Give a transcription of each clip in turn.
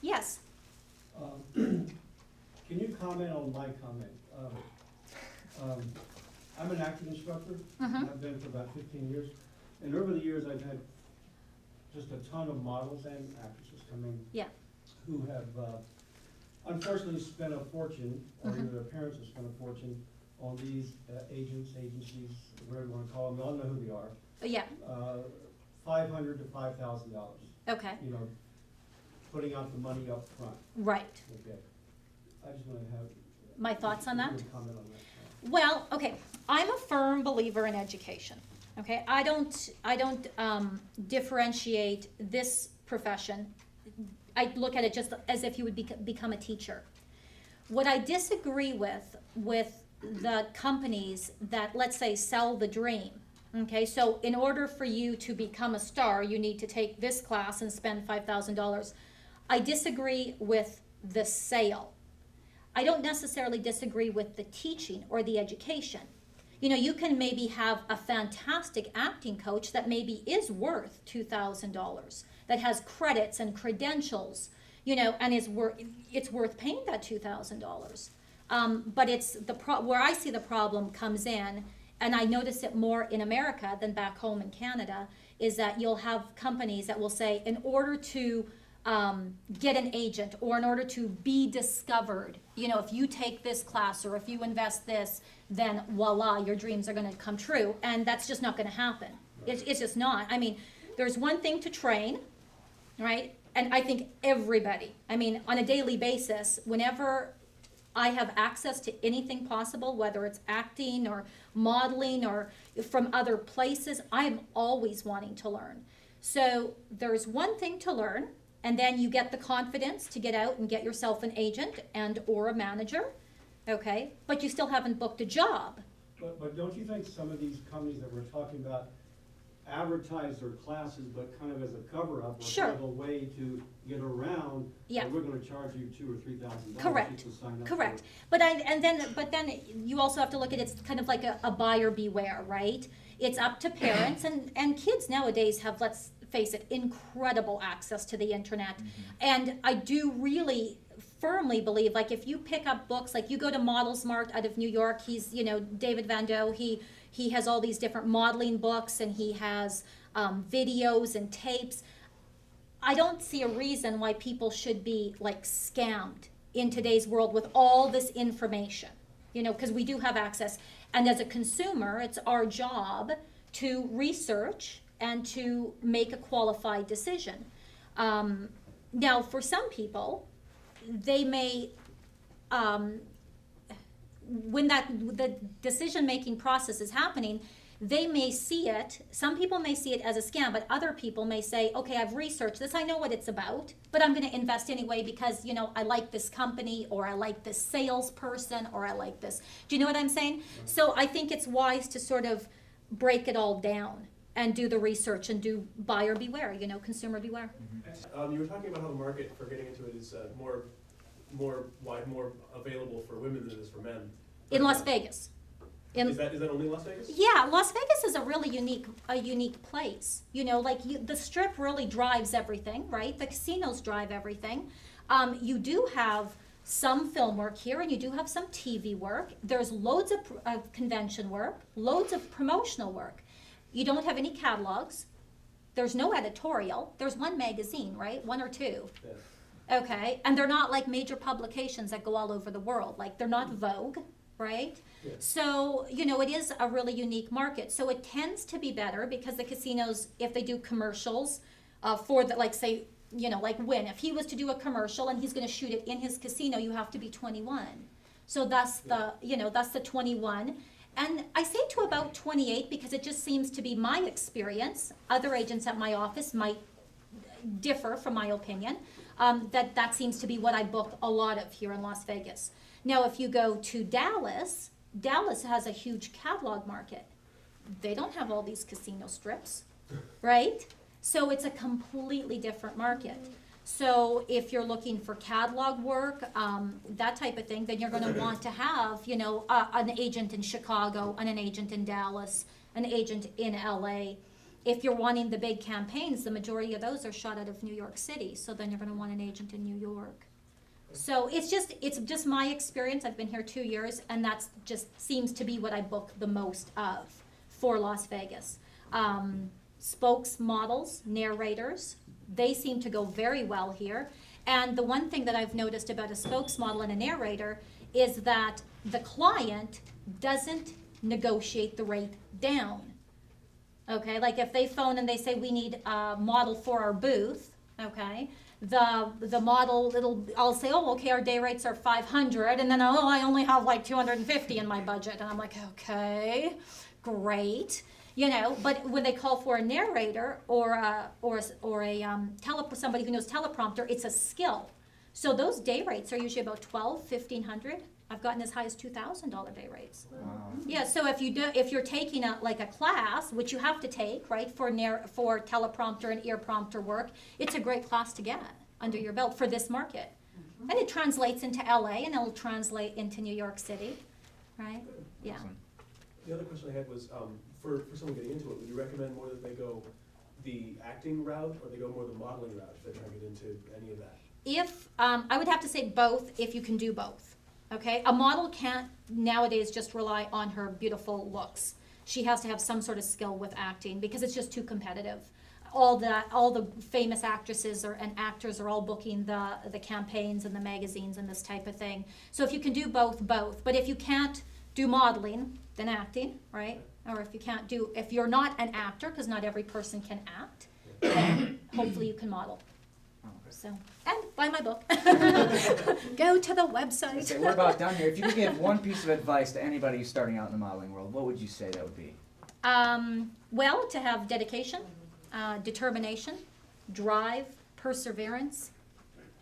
Yes. Can you comment on my comment? I'm an acting instructor. I've been for about 15 years. And over the years, I've had just a ton of models and actresses come in Yeah. who have unfortunately spent a fortune, or either their parents have spent a fortune on these agencies, whatever you want to call them. We all know who they are. Yeah. $500 to $5,000. Okay. You know, putting out the money up front. Right. Okay. I just want to have My thoughts on that? your comment on that. Well, okay, I'm a firm believer in education. Okay, I don't differentiate this profession. I look at it just as if you would become a teacher. What I disagree with the companies that, let's say, sell the dream. Okay, so in order for you to become a star, you need to take this class and spend $5,000. I disagree with the sale. I don't necessarily disagree with the teaching or the education. You know, you can maybe have a fantastic acting coach that maybe is worth $2,000, that has credits and credentials, you know, and it's worth paying that $2,000. But it's where I see the problem comes in, and I notice it more in America than back home in Canada, is that you'll have companies that will say, in order to get an agent, or in order to be discovered, you know, if you take this class or if you invest this, then voila, your dreams are going to come true. And that's just not going to happen. It's just not. I mean, there's one thing to train, right? And I think everybody, I mean, on a daily basis, whenever I have access to anything possible, whether it's acting or modeling or from other places, I'm always wanting to learn. So there's one thing to learn, and then you get the confidence to get out and get yourself an agent and or a manager, okay? But you still haven't booked a job. But don't you think some of these companies that we're talking about advertise their classes, but kind of as a cover-up, or Sure. kind of a way to get around, Yeah. that we're gonna charge you $2,000 or $3,000. Correct. to sign up Correct. for. But then you also have to look at it's kind of like a buyer beware, right? It's up to parents and kids nowadays have, let's face it, incredible access to the internet. And I do really firmly believe, like, if you pick up books, like you go to Model Smart out of New York, he's, you know, David Van Doe, he has all these different modeling books, and he has videos and tapes. I don't see a reason why people should be like scammed in today's world with all this information, you know, because we do have access. And as a consumer, it's our job to research and to make a qualified decision. Now, for some people, they may, when the decision-making process is happening, they may see it, some people may see it as a scam, but other people may say, okay, I've researched this, I know what it's about, but I'm gonna invest anyway because, you know, I like this company, or I like this salesperson, or I like this. Do you know what I'm saying? So I think it's wise to sort of break it all down and do the research and do buyer beware, you know, consumer beware. You were talking about how the market for getting into it is more available for women than it is for men. In Las Vegas. Is that only Las Vegas? Yeah, Las Vegas is a really unique place. You know, like the Strip really drives everything, right? The casinos drive everything. You do have some film work here, and you do have some TV work. There's loads of convention work, loads of promotional work. You don't have any catalogs. There's no editorial. There's one magazine, right? One or two. Yeah. Okay, and they're not like major publications that go all over the world. Like, they're not Vogue, right? Yeah. So, you know, it is a really unique market. So it tends to be better because the casinos, if they do commercials for the, like, say, you know, like Wynn, if he was to do a commercial and he's going to shoot it in his casino, you have to be 21. So that's the, you know, that's the 21. And I say to about 28 because it just seems to be my experience. Other agents at my office might differ from my opinion. That seems to be what I book a lot of here in Las Vegas. Now, if you go to Dallas, Dallas has a huge catalog market. They don't have all these casino strips, right? So it's a completely different market. So if you're looking for catalog work, that type of thing, then you're going to want to have, you know, an agent in Chicago and an agent in Dallas, an agent in LA. if you're wanting the big campaigns, the majority of those are shot out of New York City, so then you're gonna want an agent in New York. So it's just my experience. I've been here 2 years, and that's just seems to be what I book the most of for Las Vegas. Spokesmodels, narrators, they seem to go very well here. And the one thing that I've noticed about a spokesmodel and a narrator is that the client doesn't negotiate the rate down. Okay, like if they phone and they say, we need a model for our booth, okay, the model, I'll say, oh, okay, our day rates are 500, and then, oh, I only have like 250 in my budget, and I'm like, okay, great, you know. But when they call for a narrator or somebody who knows teleprompter, it's a skill. So those day rates are usually about $1,200, $1,500. I've gotten as high as $2,000 day rates. Wow. Yeah, so if you're taking a class, which you have to take, right, for teleprompter and ear prompter work, it's a great class to get under your belt for this market. And it translates into LA, and it'll translate into New York City, right? Yeah. Excellent. The other question I had was, for someone getting into it, would you recommend more that they go the acting route, or they go more the modeling route if they're trying to get into any of that? If, I would have to say both, if you can do both. Okay, a model can't nowadays just rely on her beautiful looks. She has to have some sort of skill with acting because it's just too competitive. All the famous actresses and actors are all booking the campaigns and the magazines and this type of thing. So if you can do both. But if you can't do modeling, then acting, right? Or if you're not an actor, because not every person can act, then hopefully you can model. So, and buy my book. Go to the website. Okay, we're about done here. If you could give one piece of advice to anybody who's starting out in the modeling world, what would you say that would be? Well, to have dedication, determination, drive, perseverance,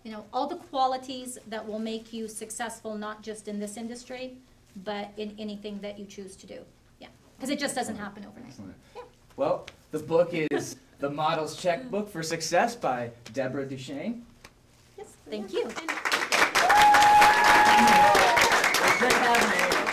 you know, all the qualities that will make you successful, not just in this industry, but in anything that you choose to do. Yeah, because it just doesn't happen overnight. Excellent. Yeah. Well, the book is The Model's Checkbook for Success by Deborah Deschene. Yes, thank you. Great having you.